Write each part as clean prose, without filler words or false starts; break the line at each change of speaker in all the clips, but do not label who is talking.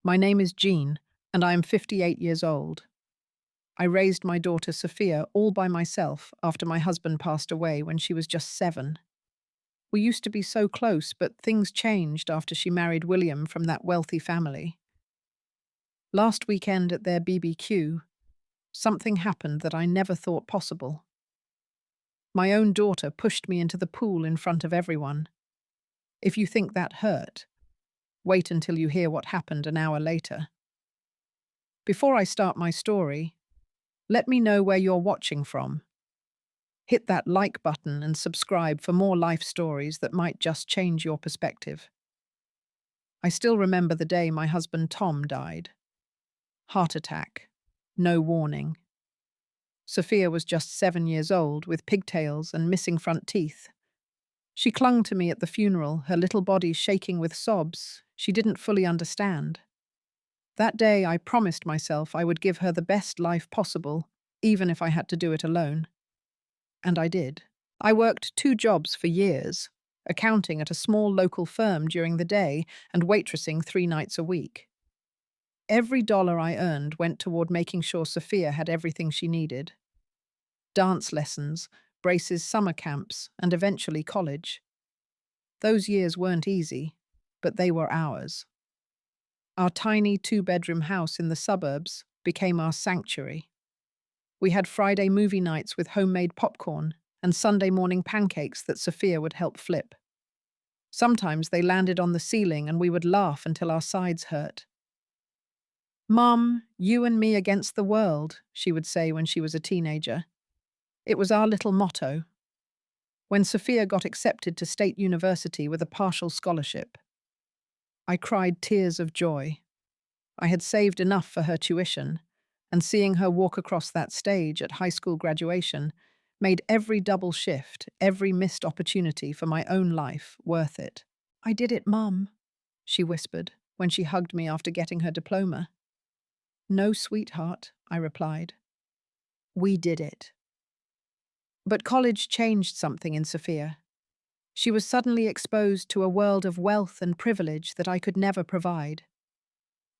My name is Jean, and I am 58 years old. I raised my daughter Sophia all by myself after my husband passed away when she was just 7. We used to be so close, but things changed after she married William from that wealthy family. Last weekend at their BBQ, something happened that I never thought possible. My own daughter pushed me into the pool in front of everyone. If you think that hurt, wait until you hear what happened an hour later. Before I start my story, let me know where you're watching from. Hit that like button and subscribe for more life stories that might just change your perspective. I still remember the day my husband Tom died. Heart attack. No warning. Sophia was just 7 years old, with pigtails and missing front teeth. She clung to me at the funeral, her little body shaking with sobs she didn't fully understand. That day I promised myself I would give her the best life possible, even if I had to do it alone. And I did. I worked 2 jobs for years, accounting at a small local firm during the day and waitressing 3 nights a week. Every dollar I earned went toward making sure Sophia had everything she needed. Dance lessons, Brace's summer camps, and eventually college. Those years weren't easy, but they were ours. Our tiny 2-bedroom house in the suburbs became our sanctuary. We had Friday movie nights with homemade popcorn and Sunday morning pancakes that Sophia would help flip. Sometimes they landed on the ceiling and we would laugh until our sides hurt. "Mum, you and me against the world," she would say when she was a teenager. It was our little motto. When Sophia got accepted to State University with a partial scholarship, I cried tears of joy. I had saved enough for her tuition, and seeing her walk across that stage at high school graduation made every double shift, every missed opportunity for my own life worth it. "I did it, Mum," she whispered when she hugged me after getting her diploma. "No, sweetheart," I replied. "We did it." But college changed something in Sophia. She was suddenly exposed to a world of wealth and privilege that I could never provide.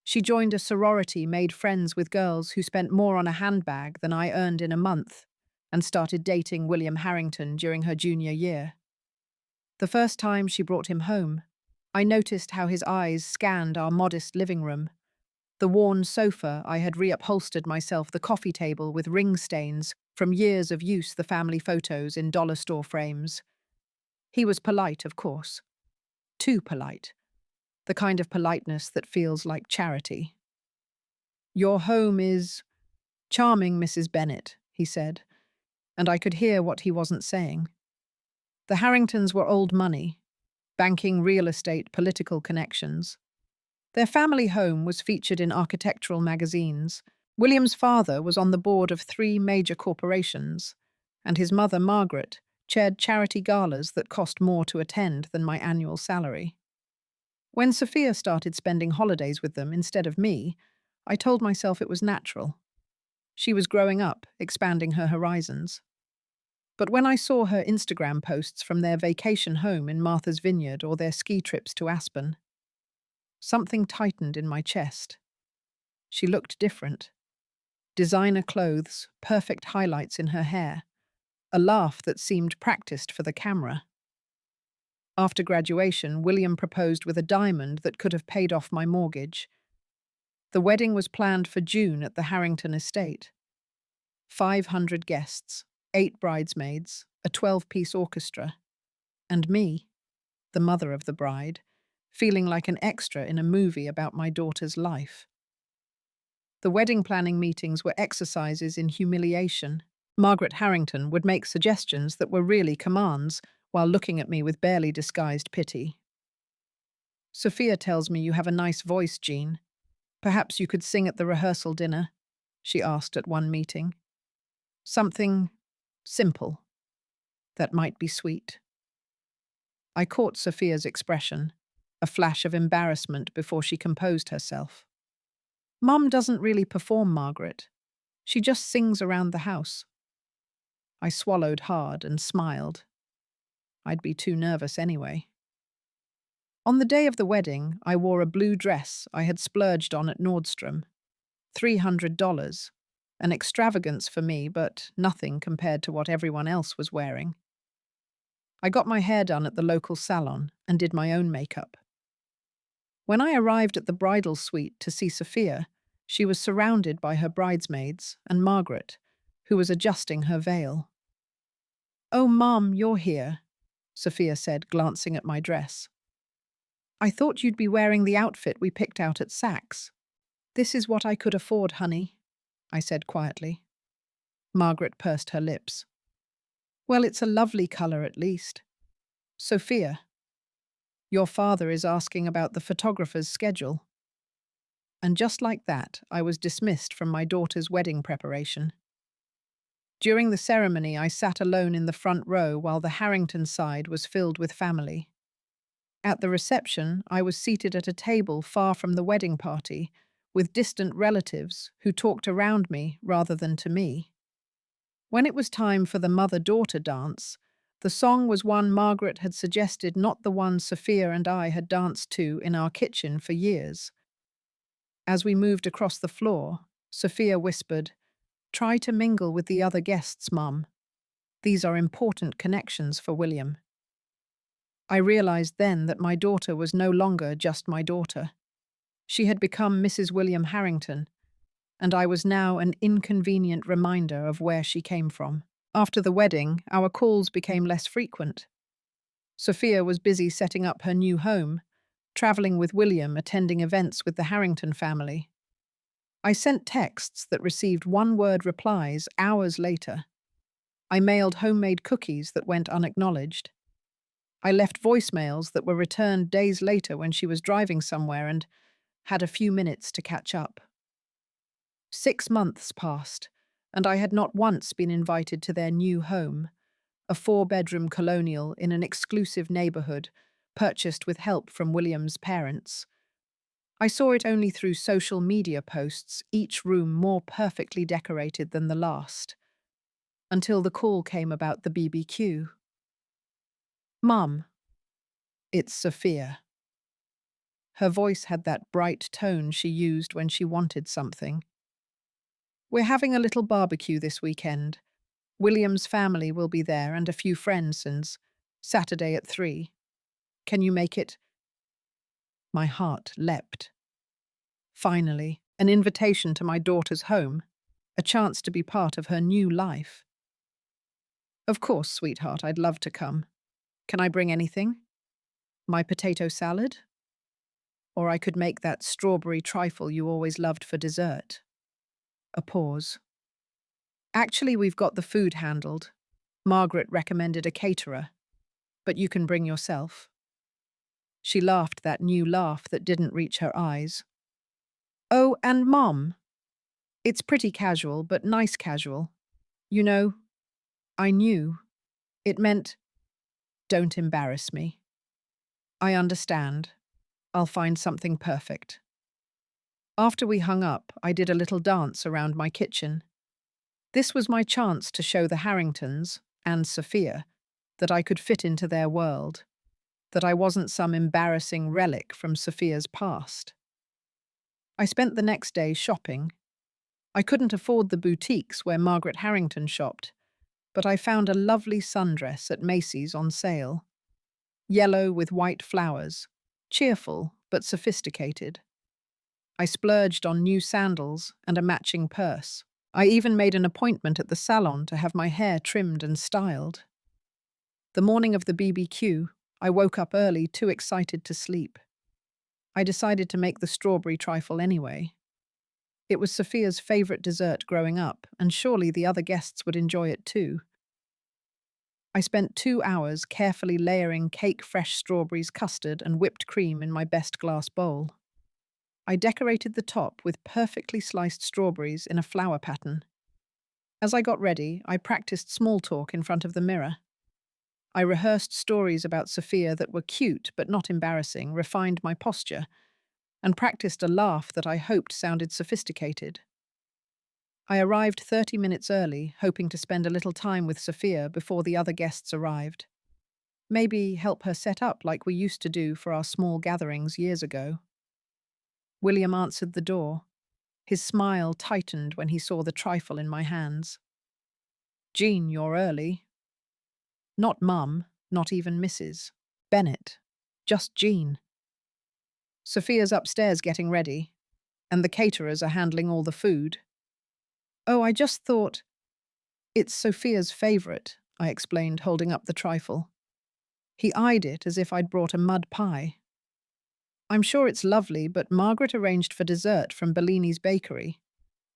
She joined a sorority, made friends with girls who spent more on a handbag than I earned in a month, and started dating William Harrington during her junior year. The first time she brought him home, I noticed how his eyes scanned our modest living room. The worn sofa I had reupholstered myself, the coffee table with ring stains from years of use, the family photos in dollar store frames. He was polite, of course. Too polite. The kind of politeness that feels like charity. "Your home is charming, Mrs. Bennet," he said, and I could hear what he wasn't saying. The Harringtons were old money, banking, real estate, political connections. Their family home was featured in architectural magazines. William's father was on the board of 3 major corporations, and his mother, Margaret, chaired charity galas that cost more to attend than my annual salary. When Sophia started spending holidays with them instead of me, I told myself it was natural. She was growing up, expanding her horizons. But when I saw her Instagram posts from their vacation home in Martha's Vineyard or their ski trips to Aspen, something tightened in my chest. She looked different. Designer clothes, perfect highlights in her hair, a laugh that seemed practiced for the camera. After graduation, William proposed with a diamond that could have paid off my mortgage. The wedding was planned for June at the Harrington estate. 500 guests, 8 bridesmaids, a 12-piece orchestra, and me, the mother of the bride, feeling like an extra in a movie about my daughter's life. The wedding planning meetings were exercises in humiliation. Margaret Harrington would make suggestions that were really commands while looking at me with barely disguised pity. "Sophia tells me you have a nice voice, Jean. Perhaps you could sing at the rehearsal dinner," she asked at one meeting. "Something simple that might be sweet." I caught Sophia's expression, a flash of embarrassment before she composed herself. "Mum doesn't really perform, Margaret. She just sings around the house." I swallowed hard and smiled. I'd be too nervous anyway. On the day of the wedding, I wore a blue dress I had splurged on at Nordstrom. $300. An extravagance for me, but nothing compared to what everyone else was wearing. I got my hair done at the local salon and did my own makeup. When I arrived at the bridal suite to see Sophia, she was surrounded by her bridesmaids and Margaret, who was adjusting her veil. "Oh, Mum, you're here," Sophia said, glancing at my dress. "I thought you'd be wearing the outfit we picked out at Saks." "This is what I could afford, honey," I said quietly. Margaret pursed her lips. "Well, it's a lovely colour at least." "Sophia, your father is asking about the photographer's schedule." And just like that, I was dismissed from my daughter's wedding preparation. During the ceremony, I sat alone in the front row while the Harrington side was filled with family. At the reception, I was seated at a table far from the wedding party, with distant relatives who talked around me rather than to me. When it was time for the mother-daughter dance, the song was one Margaret had suggested, not the one Sophia and I had danced to in our kitchen for years. As we moved across the floor, Sophia whispered, "Try to mingle with the other guests, Mum. These are important connections for William." I realized then that my daughter was no longer just my daughter. She had become Mrs. William Harrington, and I was now an inconvenient reminder of where she came from. After the wedding, our calls became less frequent. Sophia was busy setting up her new home, traveling with William, attending events with the Harrington family. I sent texts that received one-word replies hours later. I mailed homemade cookies that went unacknowledged. I left voicemails that were returned days later when she was driving somewhere and had a few minutes to catch up. 6 months passed, and I had not once been invited to their new home, a 4-bedroom colonial in an exclusive neighborhood, purchased with help from William's parents. I saw it only through social media posts, each room more perfectly decorated than the last, until the call came about the BBQ. "Mum, it's Sophia." Her voice had that bright tone she used when she wanted something. "We're having a little barbecue this weekend. William's family will be there and a few friends, and Saturday at 3. Can you make it?" My heart leapt. Finally, an invitation to my daughter's home, a chance to be part of her new life. "Of course, sweetheart, I'd love to come. Can I bring anything? My potato salad? Or I could make that strawberry trifle you always loved for dessert." A pause. "Actually, we've got the food handled. Margaret recommended a caterer, but you can bring yourself." She laughed that new laugh that didn't reach her eyes. "Oh, and Mom, it's pretty casual, but nice casual. You know, I knew. It meant, don't embarrass me. I understand. I'll find something perfect." After we hung up, I did a little dance around my kitchen. This was my chance to show the Harringtons, and Sophia, that I could fit into their world, that I wasn't some embarrassing relic from Sophia's past. I spent the next day shopping. I couldn't afford the boutiques where Margaret Harrington shopped, but I found a lovely sundress at Macy's on sale. Yellow with white flowers, cheerful but sophisticated. I splurged on new sandals and a matching purse. I even made an appointment at the salon to have my hair trimmed and styled. The morning of the BBQ, I woke up early, too excited to sleep. I decided to make the strawberry trifle anyway. It was Sophia's favorite dessert growing up, and surely the other guests would enjoy it too. I spent 2 hours carefully layering cake-fresh strawberries, custard, and whipped cream in my best glass bowl. I decorated the top with perfectly sliced strawberries in a flower pattern. As I got ready, I practiced small talk in front of the mirror. I rehearsed stories about Sophia that were cute but not embarrassing, refined my posture, and practiced a laugh that I hoped sounded sophisticated. I arrived 30 minutes early, hoping to spend a little time with Sophia before the other guests arrived. Maybe help her set up like we used to do for our small gatherings years ago. William answered the door. His smile tightened when he saw the trifle in my hands. Jean, you're early. Not Mum, not even Mrs. Bennett. Just Jean. Sophia's upstairs getting ready, and the caterers are handling all the food. Oh, I just thought… It's Sophia's favourite, I explained, holding up the trifle. He eyed it as if I'd brought a mud pie. I'm sure it's lovely, but Margaret arranged for dessert from Bellini's bakery,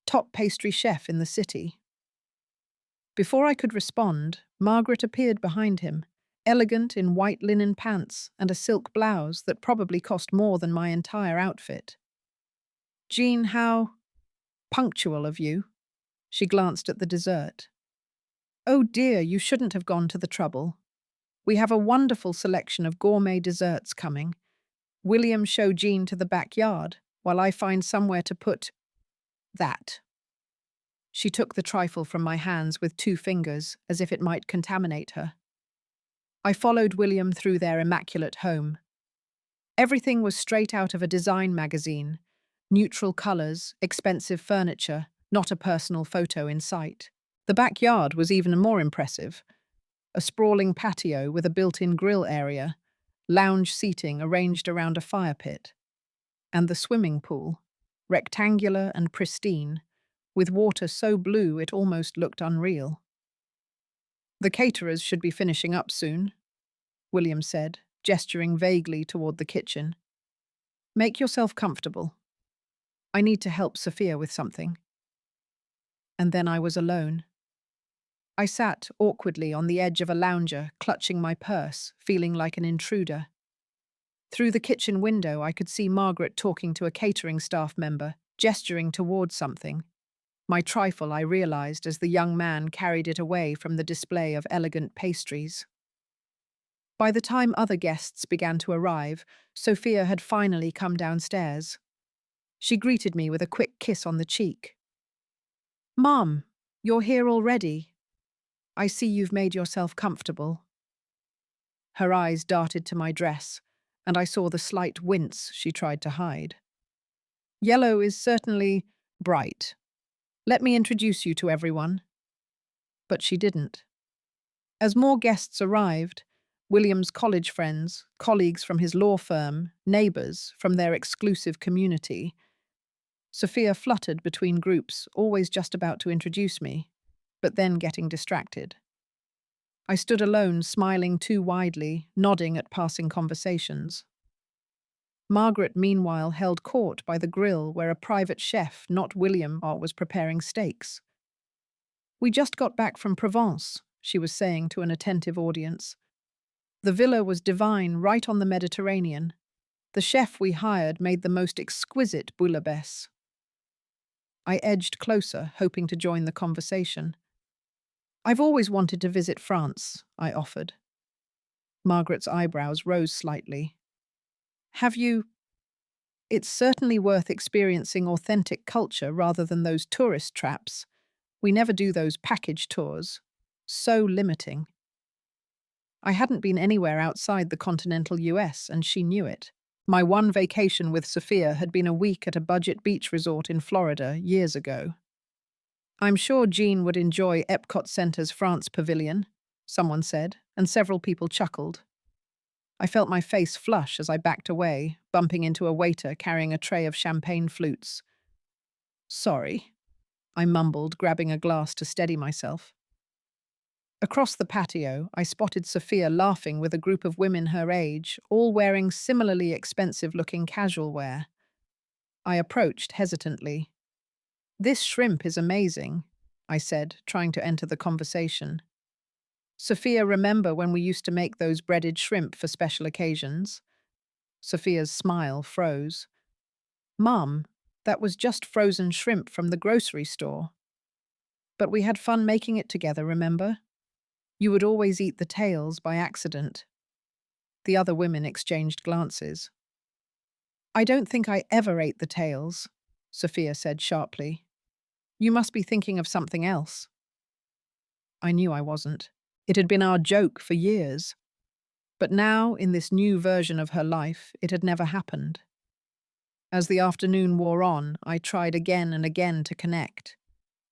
top pastry chef in the city. Before I could respond, Margaret appeared behind him, elegant in white linen pants and a silk blouse that probably cost more than my entire outfit. Jean, how punctual of you. She glanced at the dessert. Oh dear, you shouldn't have gone to the trouble. We have a wonderful selection of gourmet desserts coming. William, show Jean to the backyard, while I find somewhere to put that. She took the trifle from my hands with 2 fingers, as if it might contaminate her. I followed William through their immaculate home. Everything was straight out of a design magazine. Neutral colours, expensive furniture, not a personal photo in sight. The backyard was even more impressive. A sprawling patio with a built-in grill area, lounge seating arranged around a fire pit, and the swimming pool, rectangular and pristine, with water so blue it almost looked unreal. The caterers should be finishing up soon, William said, gesturing vaguely toward the kitchen. Make yourself comfortable. I need to help Sophia with something. And then I was alone. I sat awkwardly on the edge of a lounger, clutching my purse, feeling like an intruder. Through the kitchen window, I could see Margaret talking to a catering staff member, gesturing towards something. My trifle, I realized, as the young man carried it away from the display of elegant pastries. By the time other guests began to arrive, Sophia had finally come downstairs. She greeted me with a quick kiss on the cheek. Mom, you're here already. I see you've made yourself comfortable. Her eyes darted to my dress, and I saw the slight wince she tried to hide. Yellow is certainly bright. Let me introduce you to everyone. But she didn't. As more guests arrived, William's college friends, colleagues from his law firm, neighbours from their exclusive community, Sophia fluttered between groups, always just about to introduce me, but then getting distracted. I stood alone, smiling too widely, nodding at passing conversations. Margaret, meanwhile, held court by the grill where a private chef, not William, was preparing steaks. We just got back from Provence, she was saying to an attentive audience. The villa was divine, right on the Mediterranean. The chef we hired made the most exquisite bouillabaisse. I edged closer, hoping to join the conversation. I've always wanted to visit France, I offered. Margaret's eyebrows rose slightly. Have you? It's certainly worth experiencing authentic culture rather than those tourist traps. We never do those package tours. So limiting. I hadn't been anywhere outside the continental US, and she knew it. My one vacation with Sophia had been a week at a budget beach resort in Florida years ago. I'm sure Jean would enjoy Epcot Centre's France Pavilion, someone said, and several people chuckled. I felt my face flush as I backed away, bumping into a waiter carrying a tray of champagne flutes. Sorry, I mumbled, grabbing a glass to steady myself. Across the patio, I spotted Sophia laughing with a group of women her age, all wearing similarly expensive-looking casual wear. I approached hesitantly. This shrimp is amazing, I said, trying to enter the conversation. Sophia, remember when we used to make those breaded shrimp for special occasions? Sophia's smile froze. Mum, that was just frozen shrimp from the grocery store. But we had fun making it together, remember? You would always eat the tails by accident. The other women exchanged glances. I don't think I ever ate the tails, Sophia said sharply. You must be thinking of something else. I knew I wasn't. It had been our joke for years. But now, in this new version of her life, it had never happened. As the afternoon wore on, I tried again and again to connect.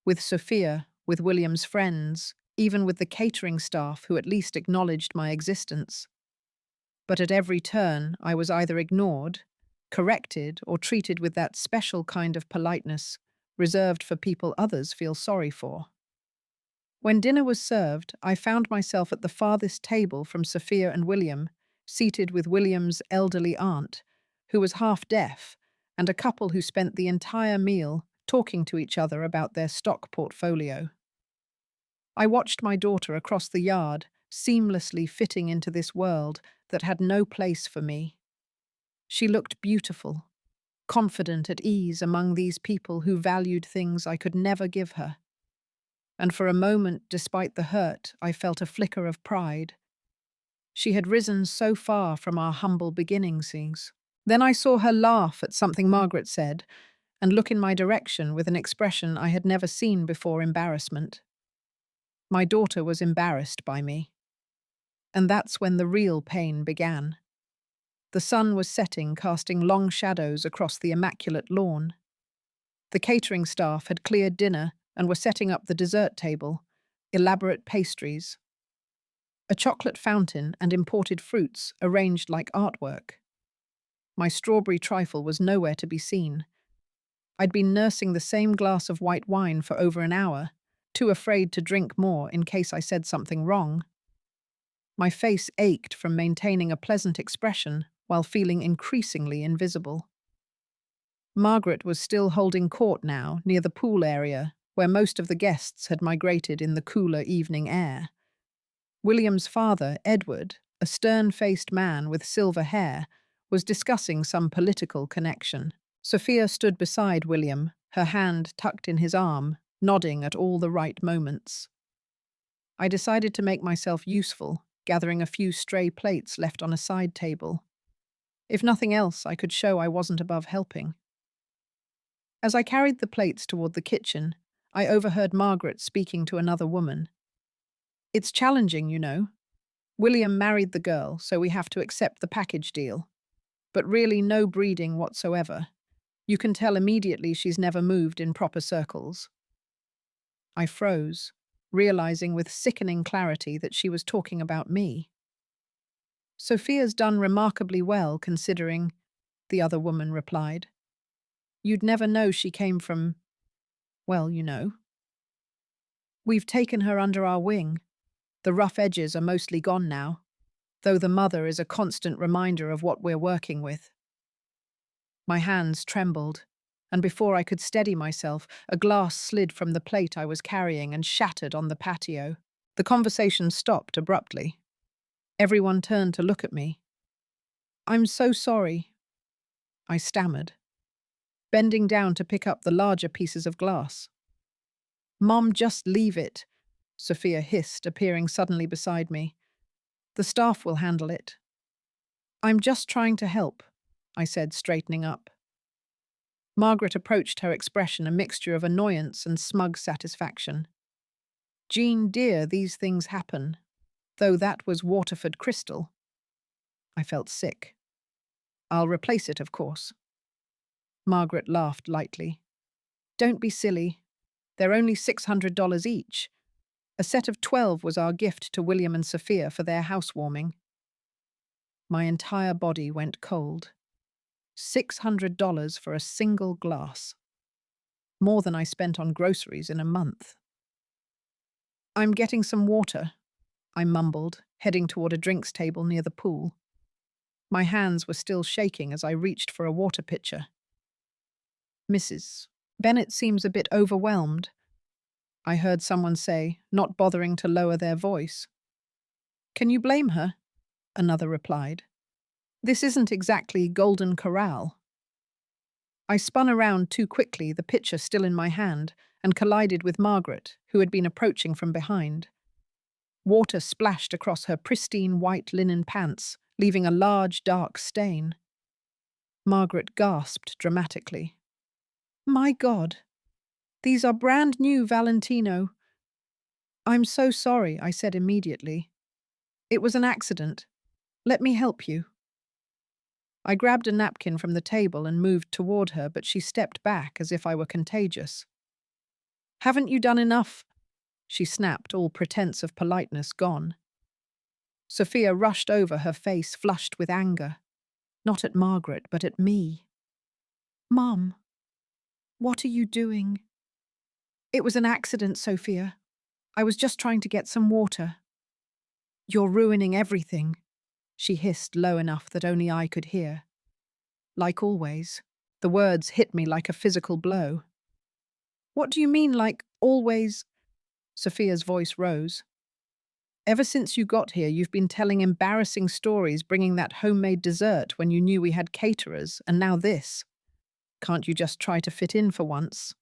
With Sophia, with William's friends, even with the catering staff who at least acknowledged my existence. But at every turn, I was either ignored, corrected, or treated with that special kind of politeness reserved for people others feel sorry for. When dinner was served, I found myself at the farthest table from Sophia and William, seated with William's elderly aunt, who was half deaf, and a couple who spent the entire meal talking to each other about their stock portfolio. I watched my daughter across the yard, seamlessly fitting into this world that had no place for me. She looked beautiful, confident at ease among these people who valued things I could never give her. And for a moment, despite the hurt, I felt a flicker of pride. She had risen so far from our humble beginnings. Then I saw her laugh at something Margaret said and look in my direction with an expression I had never seen before: embarrassment. My daughter was embarrassed by me. And that's when the real pain began. The sun was setting, casting long shadows across the immaculate lawn. The catering staff had cleared dinner and were setting up the dessert table, elaborate pastries, a chocolate fountain and imported fruits arranged like artwork. My strawberry trifle was nowhere to be seen. I'd been nursing the same glass of white wine for over an hour, too afraid to drink more in case I said something wrong. My face ached from maintaining a pleasant expression while feeling increasingly invisible. Margaret was still holding court now, near the pool area, where most of the guests had migrated in the cooler evening air. William's father, Edward, a stern-faced man with silver hair, was discussing some political connection. Sophia stood beside William, her hand tucked in his arm, nodding at all the right moments. I decided to make myself useful, gathering a few stray plates left on a side table. If nothing else, I could show I wasn't above helping. As I carried the plates toward the kitchen, I overheard Margaret speaking to another woman. "It's challenging, you know. William married the girl, so we have to accept the package deal. But really no breeding whatsoever. You can tell immediately she's never moved in proper circles." I froze, realizing with sickening clarity that she was talking about me. "Sophia's done remarkably well, considering," the other woman replied. "You'd never know she came from, well, you know. We've taken her under our wing. The rough edges are mostly gone now, though the mother is a constant reminder of what we're working with." My hands trembled, and before I could steady myself, a glass slid from the plate I was carrying and shattered on the patio. The conversation stopped abruptly. Everyone turned to look at me. "I'm so sorry," I stammered, bending down to pick up the larger pieces of glass. "Mom, just leave it," Sophia hissed, appearing suddenly beside me. "The staff will handle it." "I'm just trying to help," I said, straightening up. Margaret approached, her expression a mixture of annoyance and smug satisfaction. "Jean, dear, these things happen. Though that was Waterford crystal." I felt sick. "I'll replace it, of course." Margaret laughed lightly. "Don't be silly. They're only $600 each. A set of 12 was our gift to William and Sophia for their housewarming." My entire body went cold. $600 for a single glass. More than I spent on groceries in a month. "I'm getting some water," I mumbled, heading toward a drinks table near the pool. My hands were still shaking as I reached for a water pitcher. "Mrs. Bennett seems a bit overwhelmed," I heard someone say, not bothering to lower their voice. "Can you blame her?" another replied. "This isn't exactly Golden Corral." I spun around too quickly, the pitcher still in my hand, and collided with Margaret, who had been approaching from behind. Water splashed across her pristine white linen pants, leaving a large, dark stain. Margaret gasped dramatically. "My God, these are brand new Valentino." "I'm so sorry," I said immediately. "It was an accident. Let me help you. I grabbed a napkin from the table and moved toward her, but she stepped back as if I were contagious. Haven't you done enough? She snapped, all pretense of politeness gone. Sophia rushed over, her face flushed with anger. Not at Margaret, but at me. Mum, what are you doing? It was an accident, Sophia. I was just trying to get some water. You're ruining everything, she hissed low enough that only I could hear. Like always, the words hit me like a physical blow. What do you mean, like always? Sophia's voice rose. Ever since you got here, you've been telling embarrassing stories, bringing that homemade dessert when you knew we had caterers, and now this. Can't you just try to fit in for once?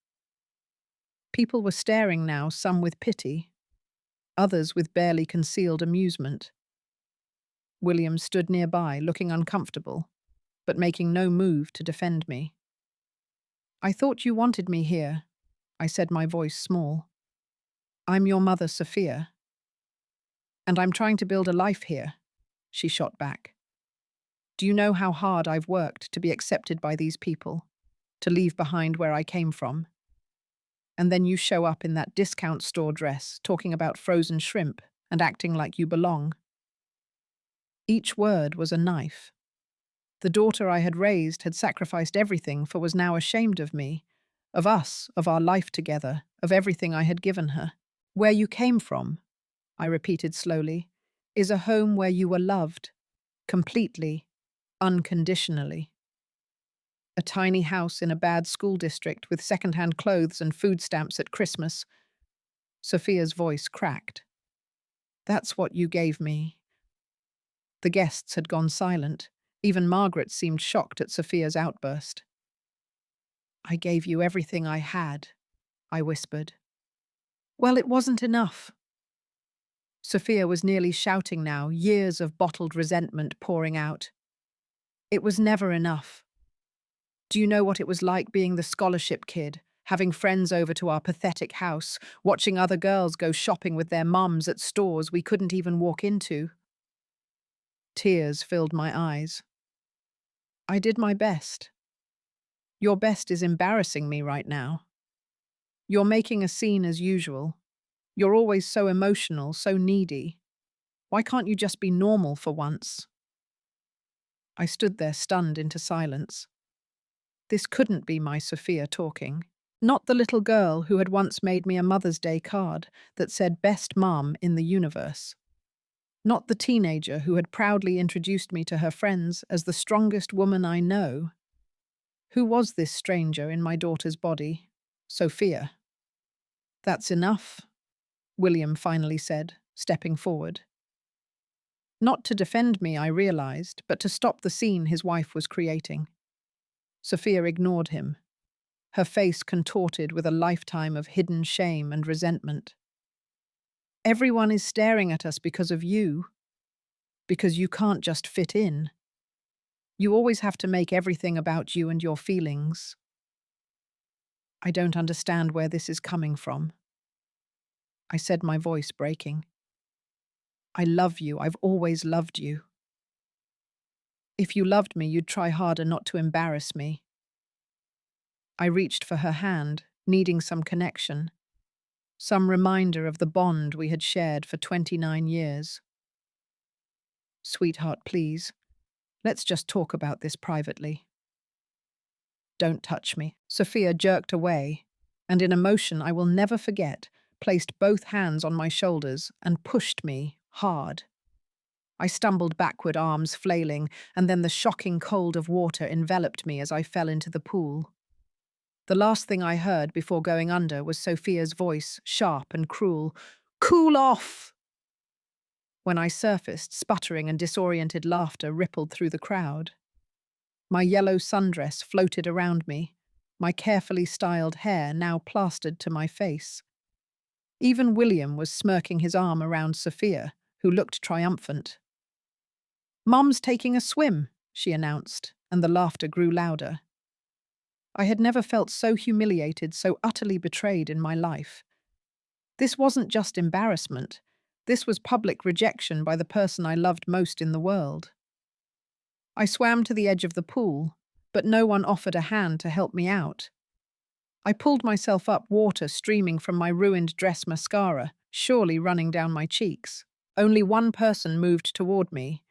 People were staring now, some with pity, others with barely concealed amusement. William stood nearby, looking uncomfortable, but making no move to defend me. I thought you wanted me here, I said, my voice small. I'm your mother, Sophia. And I'm trying to build a life here, she shot back. Do you know how hard I've worked to be accepted by these people, to leave behind where I came from? And then you show up in that discount store dress, talking about frozen shrimp and acting like you belong. Each word was a knife. The daughter I had raised had sacrificed everything for was now ashamed of me, of us, of our life together, of everything I had given her. Where you came from, I repeated slowly, is a home where you were loved, completely, unconditionally. A tiny house in a bad school district with second-hand clothes and food stamps at Christmas. Sophia's voice cracked. That's what you gave me. The guests had gone silent. Even Margaret seemed shocked at Sophia's outburst. I gave you everything I had, I whispered. Well, it wasn't enough. Sophia was nearly shouting now, years of bottled resentment pouring out. It was never enough. Do you know what it was like being the scholarship kid, having friends over to our pathetic house, watching other girls go shopping with their mums at stores we couldn't even walk into? Tears filled my eyes. I did my best. Your best is embarrassing me right now. You're making a scene as usual. You're always so emotional, so needy. Why can't you just be normal for once? I stood there stunned into silence. This couldn't be my Sophia talking. Not the little girl who had once made me a Mother's Day card that said best mom in the universe. Not the teenager who had proudly introduced me to her friends as the strongest woman I know. Who was this stranger in my daughter's body? Sophia. That's enough, William finally said, stepping forward. Not to defend me, I realized, but to stop the scene his wife was creating. Sophia ignored him, her face contorted with a lifetime of hidden shame and resentment. Everyone is staring at us because of you. Because you can't just fit in. You always have to make everything about you and your feelings. I don't understand where this is coming from, I said, my voice breaking. I love you. I've always loved you. If you loved me, you'd try harder not to embarrass me. I reached for her hand, needing some connection, some reminder of the bond we had shared for 29 years. Sweetheart, please, let's just talk about this privately. Don't touch me. Sophia jerked away, and in a motion I will never forget, placed both hands on my shoulders and pushed me hard. I stumbled backward, arms flailing, and then the shocking cold of water enveloped me as I fell into the pool. The last thing I heard before going under was Sophia's voice, sharp and cruel. Cool off! When I surfaced, sputtering and disoriented laughter rippled through the crowd. My yellow sundress floated around me, my carefully styled hair now plastered to my face. Even William was smirking his arm around Sophia, who looked triumphant. Mum's taking a swim, she announced, and the laughter grew louder. I had never felt so humiliated, so utterly betrayed in my life. This wasn't just embarrassment. This was public rejection by the person I loved most in the world. I swam to the edge of the pool, but no one offered a hand to help me out. I pulled myself up, water streaming from my ruined dress mascara, surely running down my cheeks. Only one person moved toward me,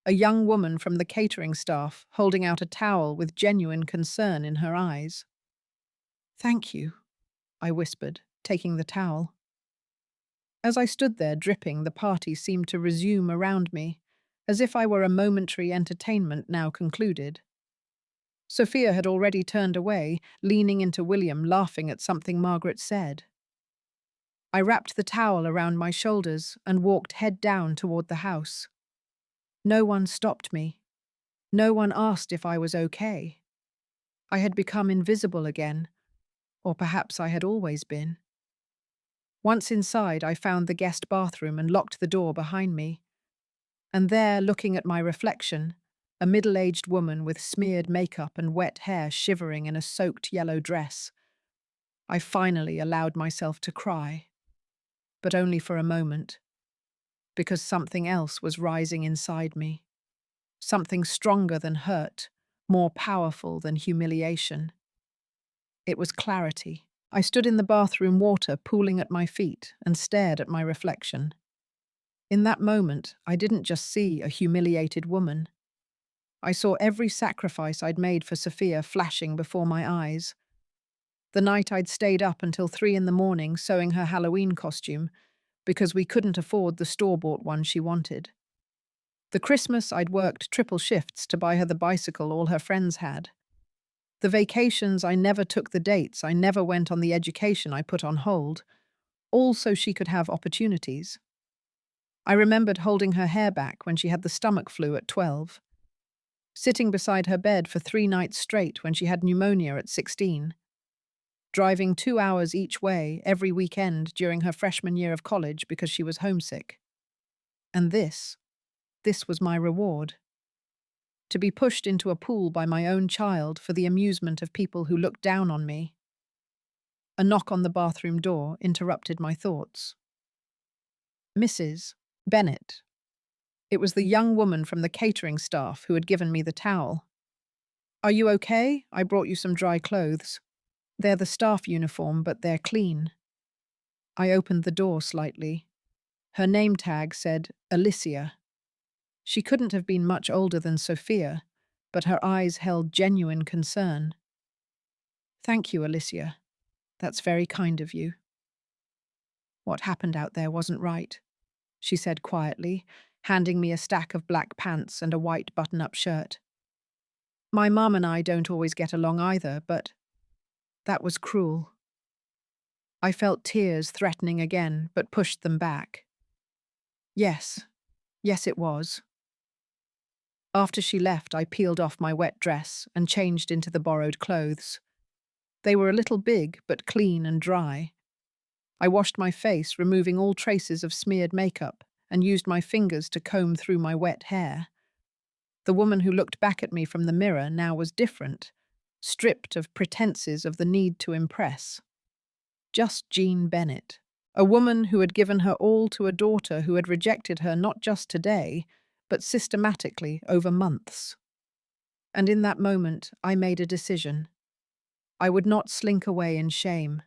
a young woman from the catering staff holding out a towel with genuine concern in her eyes. "Thank you," I whispered, taking the towel. As I stood there dripping, the party seemed to resume around me, as if I were a momentary entertainment now concluded. Sophia had already turned away, leaning into William, laughing at something Margaret said. I wrapped the towel around my shoulders and walked head down toward the house. No one stopped me. No one asked if I was okay. I had become invisible again, or perhaps I had always been. Once inside, I found the guest bathroom and locked the door behind me. And there, looking at my reflection, a middle-aged woman with smeared makeup and wet hair shivering in a soaked yellow dress. I finally allowed myself to cry, but only for a moment, because something else was rising inside me. Something stronger than hurt, more powerful than humiliation. It was clarity. I stood in the bathroom water pooling at my feet and stared at my reflection. In that moment, I didn't just see a humiliated woman. I saw every sacrifice I'd made for Sophia flashing before my eyes. The night I'd stayed up until 3 in the morning sewing her Halloween costume because we couldn't afford the store-bought one she wanted. The Christmas I'd worked triple shifts to buy her the bicycle all her friends had. The vacations I never took, the dates I never went on, the education I put on hold, all so she could have opportunities. I remembered holding her hair back when she had the stomach flu at 12, sitting beside her bed for 3 nights straight when she had pneumonia at 16, driving 2 hours each way every weekend during her freshman year of college because she was homesick. And this was my reward. To be pushed into a pool by my own child for the amusement of people who looked down on me. A knock on the bathroom door interrupted my thoughts. Mrs. Bennett. It was the young woman from the catering staff who had given me the towel. "Are you okay? I brought you some dry clothes. They're the staff uniform, but they're clean." I opened the door slightly. Her name tag said Alicia. She couldn't have been much older than Sophia, but her eyes held genuine concern. "Thank you, Alicia. That's very kind of you." "What happened out there wasn't right," she said quietly, handing me a stack of black pants and a white button-up shirt. "My mum and I don't always get along either, but that was cruel." I felt tears threatening again, but pushed them back. Yes, it was. After she left, I peeled off my wet dress and changed into the borrowed clothes. They were a little big, but clean and dry. I washed my face, removing all traces of smeared makeup, and used my fingers to comb through my wet hair. The woman who looked back at me from the mirror now was different, stripped of pretenses of the need to impress. Just Jean Bennett, a woman who had given her all to a daughter who had rejected her not just today, but systematically over months. And in that moment, I made a decision. I would not slink away in shame.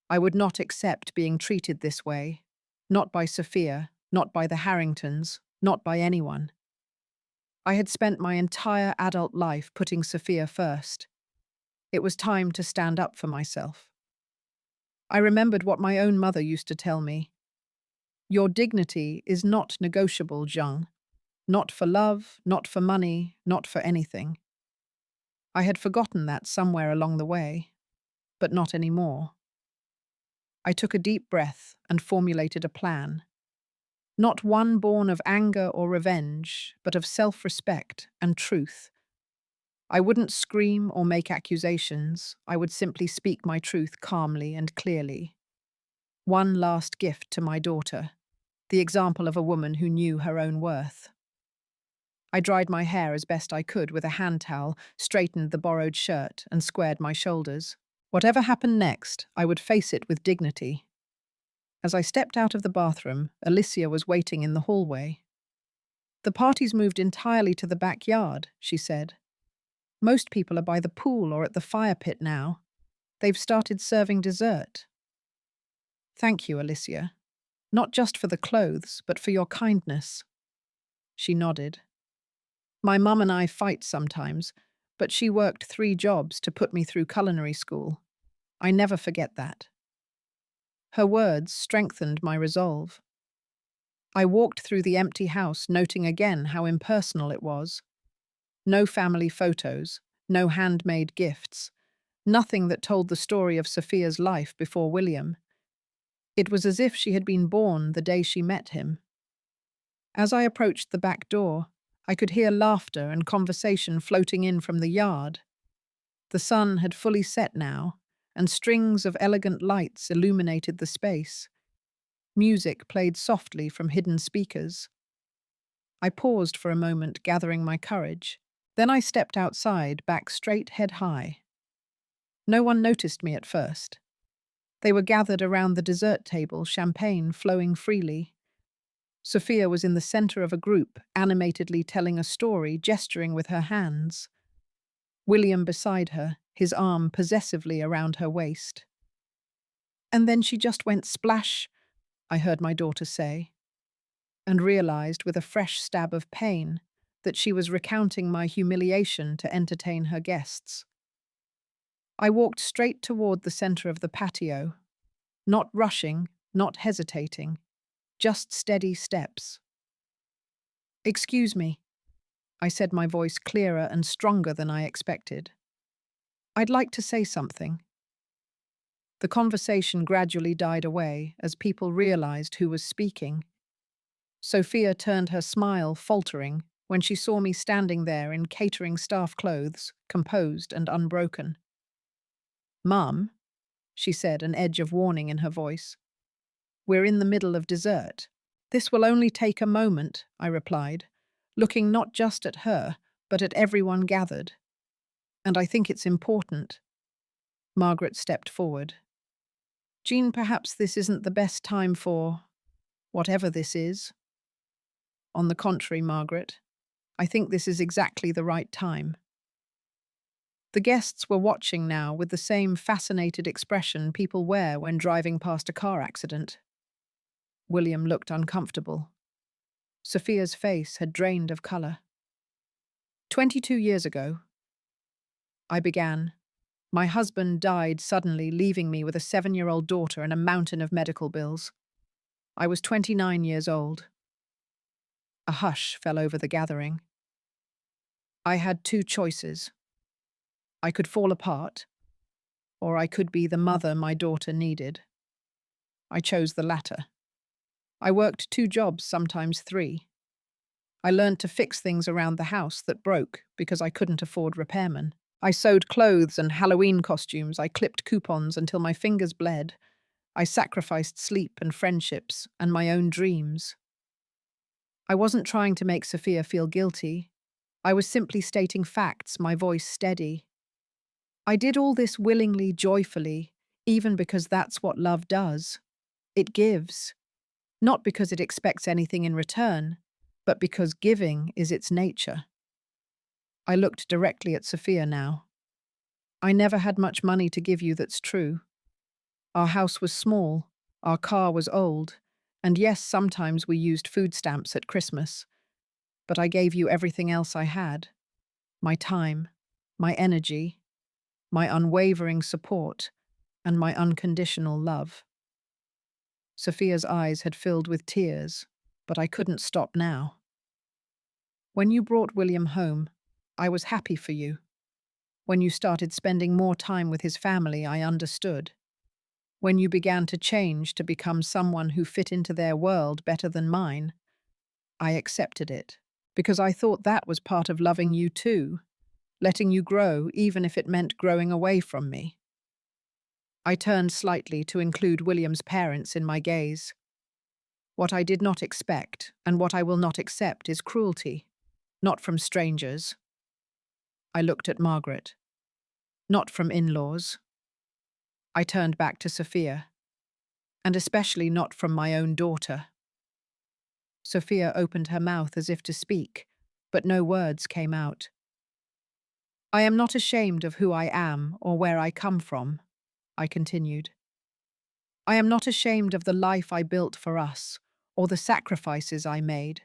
I would not accept being treated this way, not by Sophia, not by the Harringtons, not by anyone. I had spent my entire adult life putting Sophia first. It was time to stand up for myself. I remembered what my own mother used to tell me. "Your dignity is not negotiable, Jean. Not for love, not for money, not for anything." I had forgotten that somewhere along the way, but not anymore. I took a deep breath and formulated a plan. Not one born of anger or revenge, but of self-respect and truth. I wouldn't scream or make accusations. I would simply speak my truth calmly and clearly. One last gift to my daughter, the example of a woman who knew her own worth. I dried my hair as best I could with a hand towel, straightened the borrowed shirt, and squared my shoulders. Whatever happened next, I would face it with dignity. As I stepped out of the bathroom, Alicia was waiting in the hallway. "The party's moved entirely to the backyard," she said. "Most people are by the pool or at the fire pit now. They've started serving dessert." "Thank you, Alicia. Not just for the clothes, but for your kindness." She nodded. "My mum and I fight sometimes, but she worked 3 jobs to put me through culinary school. I never forget that." Her words strengthened my resolve. I walked through the empty house, noting again how impersonal it was. No family photos, no handmade gifts, nothing that told the story of Sophia's life before William. It was as if she had been born the day she met him. As I approached the back door, I could hear laughter and conversation floating in from the yard. The sun had fully set now, and strings of elegant lights illuminated the space. Music played softly from hidden speakers. I paused for a moment, gathering my courage. Then I stepped outside, back straight, head high. No one noticed me at first. They were gathered around the dessert table, champagne flowing freely. Sophia was in the center of a group, animatedly telling a story, gesturing with her hands. William beside her, his arm possessively around her waist. "And then she just went splash," I heard my daughter say, and realized with a fresh stab of pain that she was recounting my humiliation to entertain her guests. I walked straight toward the center of the patio, not rushing, not hesitating, just steady steps. "Excuse me," I said, my voice clearer and stronger than I expected. "I'd like to say something." The conversation gradually died away as people realized who was speaking. Sophia turned her smile faltering when she saw me standing there in catering staff clothes, composed and unbroken. "Mum," she said, an edge of warning in her voice. "We're in the middle of dessert." "This will only take a moment," I replied, looking not just at her, but at everyone gathered. "And I think it's important." Margaret stepped forward. "Jean, perhaps this isn't the best time for whatever this is." "On the contrary, Margaret, I think this is exactly the right time." The guests were watching now with the same fascinated expression people wear when driving past a car accident. William looked uncomfortable. Sophia's face had drained of colour. 22 years ago, I began. My husband died suddenly, leaving me with a 7-year-old daughter and a mountain of medical bills. I was 29 years old. A hush fell over the gathering. I had 2 choices. I could fall apart, or I could be the mother my daughter needed. I chose the latter. I worked 2 jobs, sometimes 3. I learned to fix things around the house that broke because I couldn't afford repairmen. I sewed clothes and Halloween costumes. I clipped coupons until my fingers bled. I sacrificed sleep and friendships and my own dreams. I wasn't trying to make Sophia feel guilty. I was simply stating facts, my voice steady. I did all this willingly, joyfully, even because that's what love does. It gives. Not because it expects anything in return, but because giving is its nature. I looked directly at Sophia now. "I never had much money to give you, that's true. Our house was small, our car was old, and yes, sometimes we used food stamps at Christmas. But I gave you everything else I had. My time, my energy, my unwavering support, and my unconditional love." Sophia's eyes had filled with tears, but I couldn't stop now. "When you brought William home, I was happy for you. When you started spending more time with his family, I understood. When you began to change to become someone who fit into their world better than mine, I accepted it, because I thought that was part of loving you too, letting you grow even if it meant growing away from me." I turned slightly to include William's parents in my gaze. What I did not expect, and what I will not accept, is cruelty. Not from strangers. I looked at Margaret. Not from in-laws. I turned back to Sophia. and especially not from my own daughter. Sophia opened her mouth as if to speak, but no words came out. I am not ashamed of who I am or where I come from, I continued. I am not ashamed of the life I built for us or the sacrifices I made.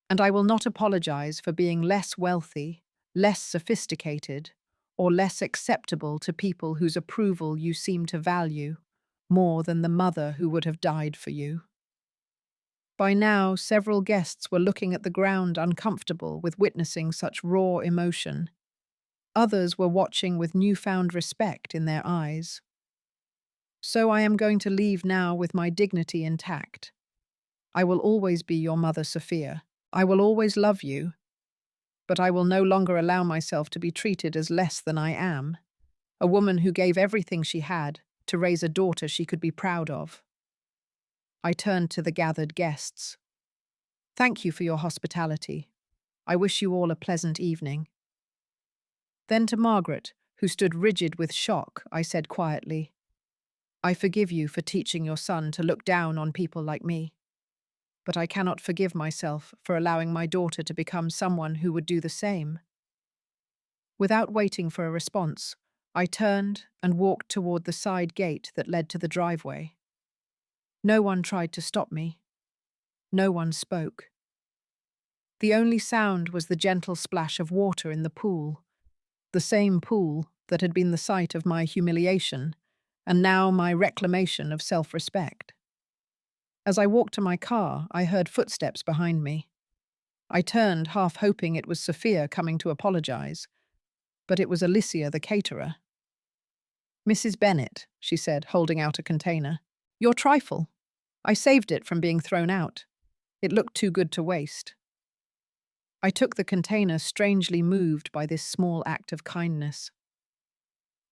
And I will not apologize for being less wealthy, less sophisticated, or less acceptable to people whose approval you seem to value more than the mother who would have died for you. By now, several guests were looking at the ground uncomfortable with witnessing such raw emotion. Others were watching with newfound respect in their eyes. So I am going to leave now with my dignity intact. I will always be your mother, Sophia. I will always love you, but I will no longer allow myself to be treated as less than I am, a woman who gave everything she had to raise a daughter she could be proud of. I turned to the gathered guests. Thank you for your hospitality. I wish you all a pleasant evening. Then to Margaret, who stood rigid with shock, I said quietly, I forgive you for teaching your son to look down on people like me. But I cannot forgive myself for allowing my daughter to become someone who would do the same. Without waiting for a response, I turned and walked toward the side gate that led to the driveway. No one tried to stop me. No one spoke. The only sound was the gentle splash of water in the pool, the same pool that had been the site of my humiliation, and now my reclamation of self-respect. As I walked to my car, I heard footsteps behind me. I turned, half hoping it was Sophia coming to apologize, but it was Alicia, the caterer. Mrs. Bennet, she said, holding out a container. Your trifle. I saved it from being thrown out. It looked too good to waste. I took the container, strangely moved by this small act of kindness.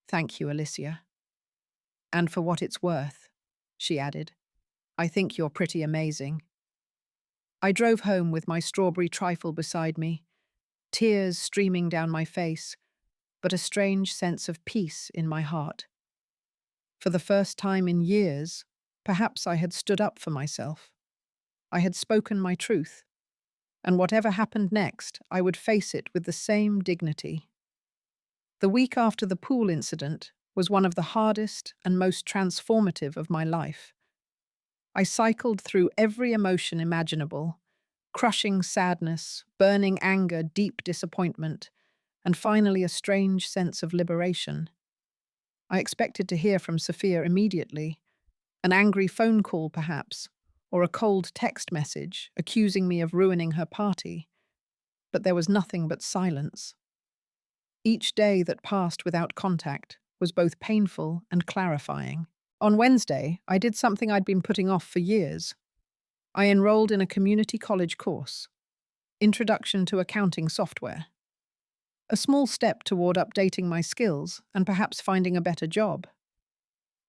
Thank you, Alicia. And for what it's worth, she added. I think you're pretty amazing. I drove home with my strawberry trifle beside me, tears streaming down my face, but a strange sense of peace in my heart. For the first time in years, perhaps I had stood up for myself. I had spoken my truth, and whatever happened next, I would face it with the same dignity. The week after the pool incident was one of the hardest and most transformative of my life. I cycled through every emotion imaginable, crushing sadness, burning anger, deep disappointment, and finally a strange sense of liberation. I expected to hear from Sophia immediately, an angry phone call perhaps, or a cold text message accusing me of ruining her party, but there was nothing but silence. Each day that passed without contact was both painful and clarifying. On Wednesday, I did something I'd been putting off for years. I enrolled in a community college course, Introduction to Accounting Software. A small step toward updating my skills and perhaps finding a better job.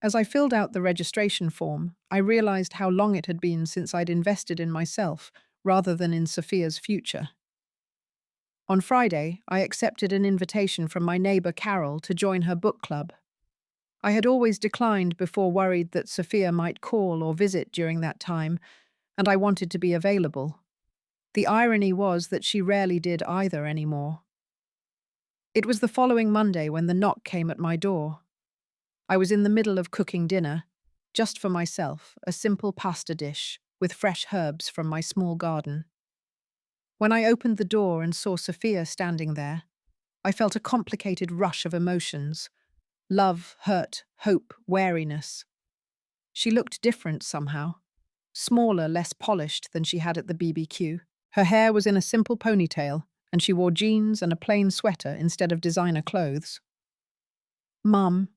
As I filled out the registration form, I realized how long it had been since I'd invested in myself rather than in Sophia's future. On Friday, I accepted an invitation from my neighbor Carol to join her book club. I had always declined before, worried that Sophia might call or visit during that time, and I wanted to be available. The irony was that she rarely did either anymore. It was the following Monday when the knock came at my door. I was in the middle of cooking dinner, just for myself, a simple pasta dish with fresh herbs from my small garden. When I opened the door and saw Sophia standing there, I felt a complicated rush of emotions. Love, hurt, hope, wariness. She looked different somehow. Smaller, less polished than she had at the BBQ. Her hair was in a simple ponytail, and she wore jeans and a plain sweater instead of designer clothes. Mum,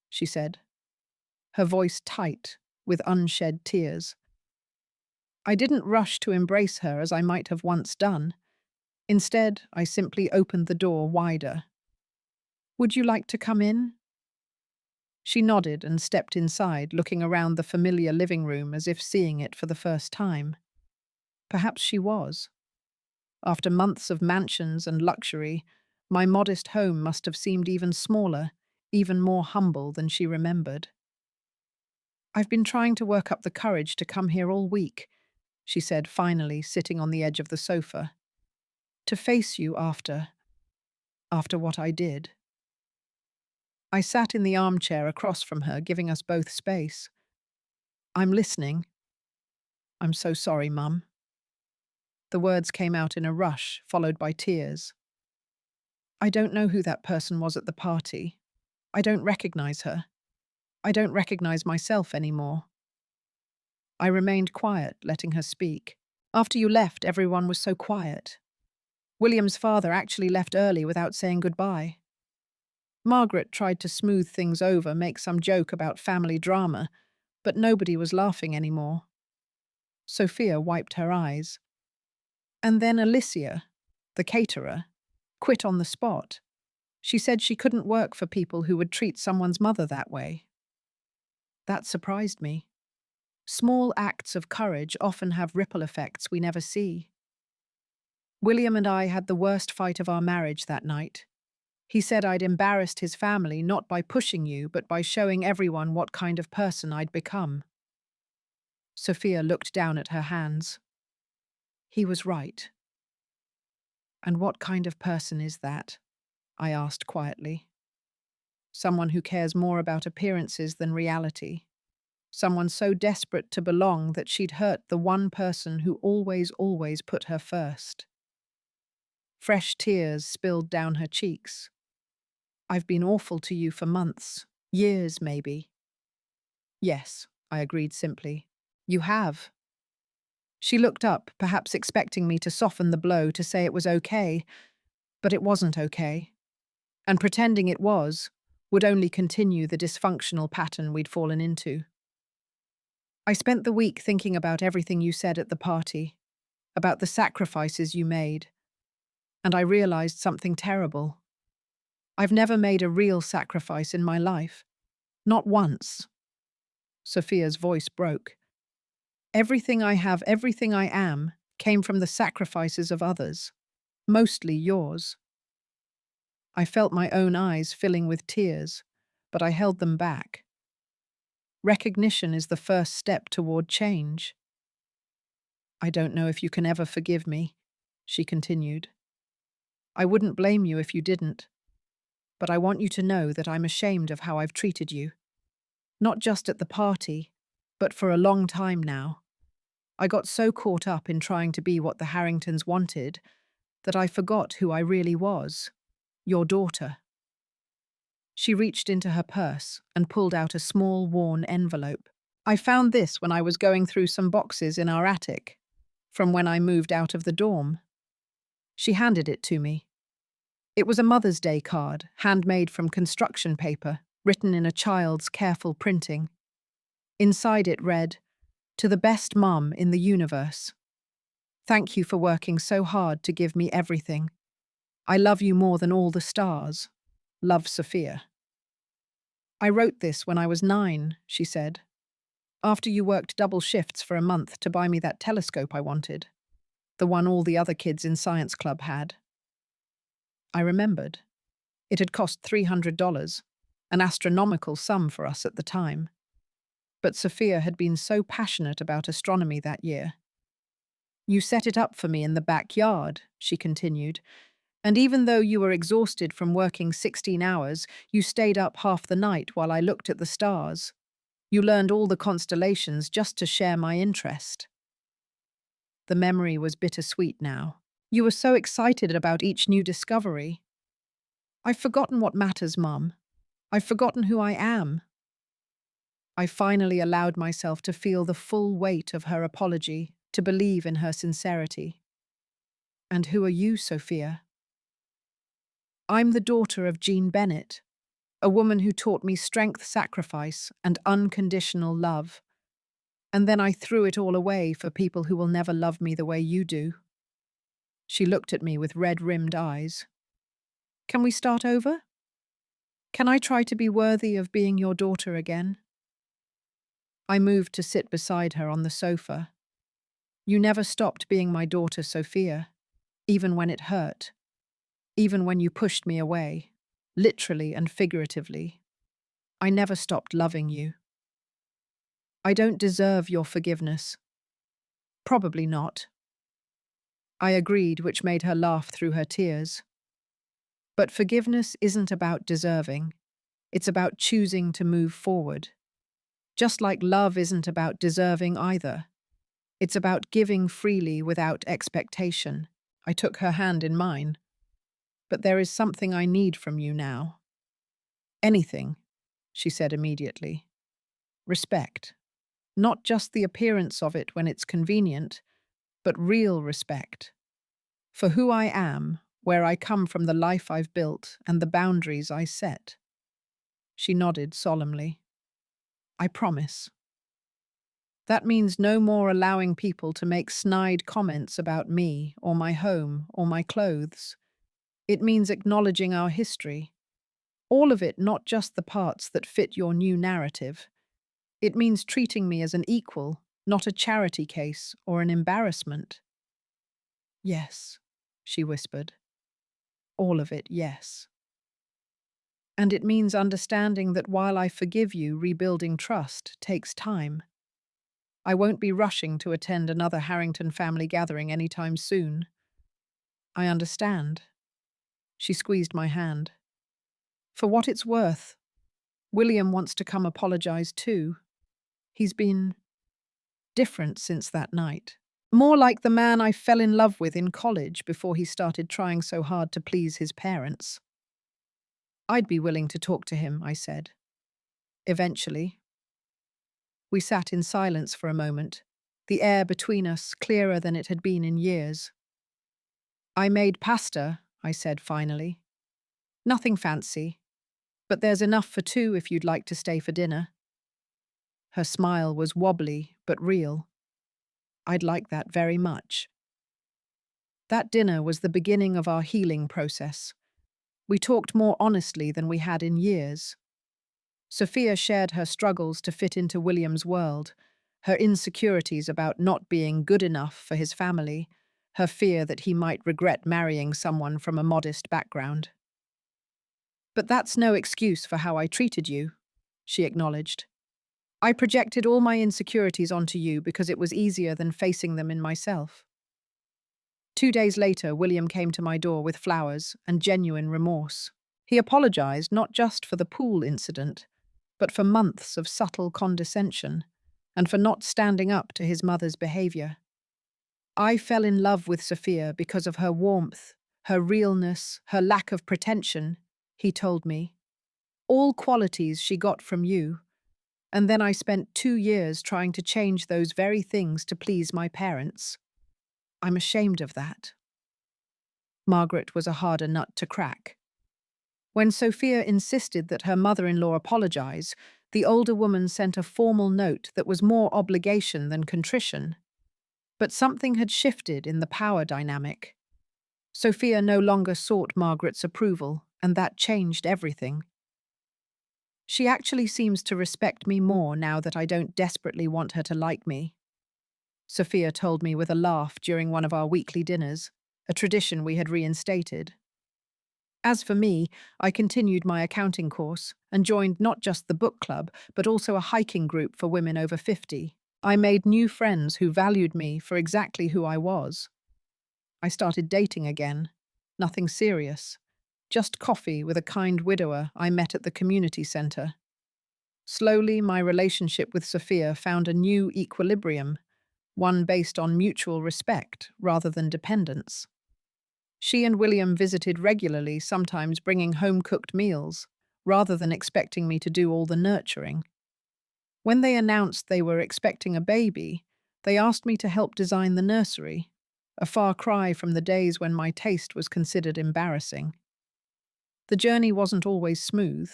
she said, her voice tight with unshed tears. I didn't rush to embrace her as I might have once done. Instead, I simply opened the door wider. Would you like to come in? She nodded and stepped inside, looking around the familiar living room as if seeing it for the first time. Perhaps she was. After months of mansions and luxury, my modest home must have seemed even smaller, even more humble than she remembered. I've been trying to work up the courage to come here all week, she said finally, sitting on the edge of the sofa. To face you after what I did. I sat in the armchair across from her, giving us both space. I'm listening. I'm so sorry, Mum. The words came out in a rush, followed by tears. I don't know who that person was at the party. I don't recognize her. I don't recognize myself anymore. I remained quiet, letting her speak. After you left, everyone was so quiet. William's father actually left early without saying goodbye. Margaret tried to smooth things over, make some joke about family drama, but nobody was laughing anymore. Sophia wiped her eyes. And then Alicia, the caterer, quit on the spot. She said she couldn't work for people who would treat someone's mother that way. That surprised me. Small acts of courage often have ripple effects we never see. William and I had the worst fight of our marriage that night. He said I'd embarrassed his family not by pushing you, but by showing everyone what kind of person I'd become. Sophia looked down at her hands. He was right. And what kind of person is that? I asked quietly. Someone who cares more about appearances than reality. Someone so desperate to belong that she'd hurt the one person who always put her first. Fresh tears spilled down her cheeks. I've been awful to you for months, years maybe. Yes, I agreed simply. You have. She looked up, perhaps expecting me to soften the blow, to say it was okay, but it wasn't okay. And pretending it was would only continue the dysfunctional pattern we'd fallen into. I spent the week thinking about everything you said at the party, about the sacrifices you made, and I realized something terrible. I've never made a real sacrifice in my life. Not once. Sophia's voice broke. Everything I have, everything I am, came from the sacrifices of others, mostly yours. I felt my own eyes filling with tears, but I held them back. Recognition is the first step toward change. I don't know if you can ever forgive me, she continued. I wouldn't blame you if you didn't, but I want you to know that I'm ashamed of how I've treated you. Not just at the party, but for a long time now. I got so caught up in trying to be what the Harringtons wanted that I forgot who I really was, your daughter. She reached into her purse and pulled out a small, worn envelope. I found this when I was going through some boxes in our attic, from when I moved out of the dorm. She handed it to me. It was a Mother's Day card, handmade from construction paper, written in a child's careful printing. Inside it read, "To the best mum in the universe. Thank you for working so hard to give me everything. I love you more than all the stars. Love, Sophia." I wrote this when I was 9, she said, after you worked double shifts for a month to buy me that telescope I wanted, the one all the other kids in science club had. I remembered. It had cost $300, an astronomical sum for us at the time. But Sophia had been so passionate about astronomy that year. You set it up for me in the backyard, she continued, and even though you were exhausted from working 16 hours, you stayed up half the night while I looked at the stars. You learned all the constellations just to share my interest. The memory was bittersweet now. You were so excited about each new discovery. I've forgotten what matters, Mum. I've forgotten who I am. I finally allowed myself to feel the full weight of her apology, to believe in her sincerity. And who are you, Sophia? I'm the daughter of Jean Bennett, a woman who taught me strength, sacrifice, and unconditional love. And then I threw it all away for people who will never love me the way you do. She looked at me with red-rimmed eyes. Can we start over? Can I try to be worthy of being your daughter again? I moved to sit beside her on the sofa. You never stopped being my daughter, Sophia, even when it hurt, even when you pushed me away, literally and figuratively. I never stopped loving you. I don't deserve your forgiveness. Probably not. I agreed, which made her laugh through her tears. But forgiveness isn't about deserving. It's about choosing to move forward. Just like love isn't about deserving either. It's about giving freely without expectation. I took her hand in mine. But there is something I need from you now. Anything, she said immediately. Respect. Not just the appearance of it when it's convenient, but real respect. For who I am, where I come from, the life I've built, and the boundaries I set. She nodded solemnly. I promise. That means no more allowing people to make snide comments about me, or my home, or my clothes. It means acknowledging our history. All of it, not just the parts that fit your new narrative. It means treating me as an equal, not a charity case or an embarrassment. Yes, she whispered. All of it, yes. And it means understanding that while I forgive you, rebuilding trust takes time. I won't be rushing to attend another Harrington family gathering anytime soon. I understand. She squeezed my hand. For what it's worth, William wants to come apologize too. He's been different since that night. More like the man I fell in love with in college before he started trying so hard to please his parents. I'd be willing to talk to him, I said. Eventually. We sat in silence for a moment, the air between us clearer than it had been in years. I made pasta, I said finally. Nothing fancy, but there's enough for two if you'd like to stay for dinner. Her smile was wobbly but real. I'd like that very much. That dinner was the beginning of our healing process. We talked more honestly than we had in years. Sophia shared her struggles to fit into William's world, her insecurities about not being good enough for his family, her fear that he might regret marrying someone from a modest background. But that's no excuse for how I treated you, she acknowledged. I projected all my insecurities onto you because it was easier than facing them in myself. 2 days later, William came to my door with flowers and genuine remorse. He apologized not just for the pool incident, but for months of subtle condescension, and for not standing up to his mother's behavior. I fell in love with Sophia because of her warmth, her realness, her lack of pretension, he told me. All qualities she got from you. And then I spent 2 years trying to change those very things to please my parents. I'm ashamed of that. Margaret was a harder nut to crack. When Sophia insisted that her mother-in-law apologize, the older woman sent a formal note that was more obligation than contrition. But something had shifted in the power dynamic. Sophia no longer sought Margaret's approval, and that changed everything. She actually seems to respect me more now that I don't desperately want her to like me, Sophia told me with a laugh during one of our weekly dinners, a tradition we had reinstated. As for me, I continued my accounting course and joined not just the book club, but also a hiking group for women over 50. I made new friends who valued me for exactly who I was. I started dating again. Nothing serious. Just coffee with a kind widower I met at the community centre. Slowly, my relationship with Sophia found a new equilibrium, one based on mutual respect rather than dependence. She and William visited regularly, sometimes bringing home-cooked meals, rather than expecting me to do all the nurturing. When they announced they were expecting a baby, they asked me to help design the nursery, a far cry from the days when my taste was considered embarrassing. The journey wasn't always smooth.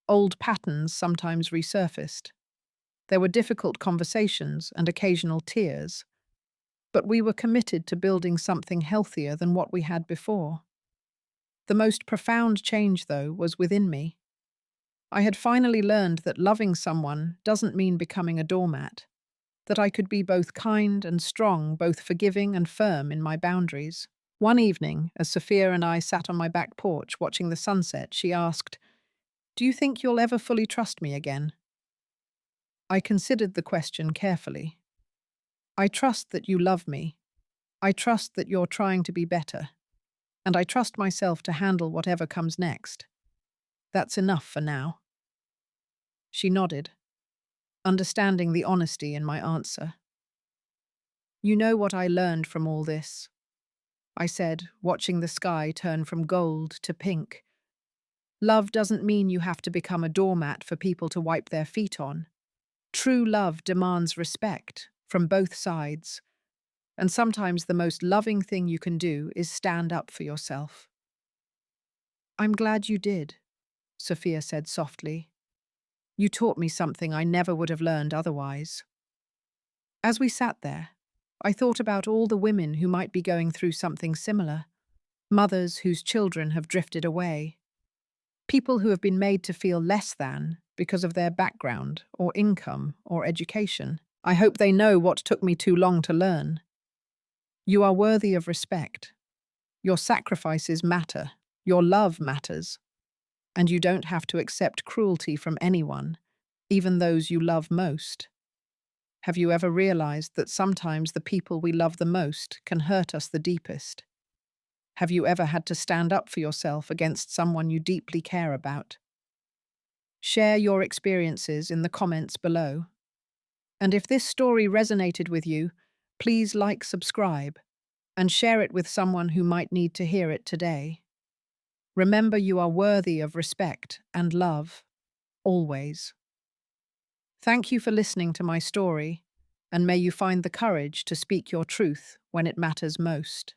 Old patterns sometimes resurfaced. There were difficult conversations and occasional tears, but we were committed to building something healthier than what we had before. The most profound change, though, was within me. I had finally learned that loving someone doesn't mean becoming a doormat, that I could be both kind and strong, both forgiving and firm in my boundaries. One evening, as Sophia and I sat on my back porch watching the sunset, she asked, "Do you think you'll ever fully trust me again?" I considered the question carefully. I trust that you love me. I trust that you're trying to be better. And I trust myself to handle whatever comes next. That's enough for now. She nodded, understanding the honesty in my answer. You know what I learned from all this? I said, watching the sky turn from gold to pink. Love doesn't mean you have to become a doormat for people to wipe their feet on. True love demands respect from both sides, and sometimes the most loving thing you can do is stand up for yourself. I'm glad you did, Sophia said softly. You taught me something I never would have learned otherwise. As we sat there, I thought about all the women who might be going through something similar, mothers whose children have drifted away, people who have been made to feel less than because of their background or income or education. I hope they know what took me too long to learn. You are worthy of respect. Your sacrifices matter. Your love matters. And you don't have to accept cruelty from anyone, even those you love most. Have you ever realized that sometimes the people we love the most can hurt us the deepest? Have you ever had to stand up for yourself against someone you deeply care about? Share your experiences in the comments below. And if this story resonated with you, please like, subscribe, and share it with someone who might need to hear it today. Remember, you are worthy of respect and love, always. Thank you for listening to my story, and may you find the courage to speak your truth when it matters most.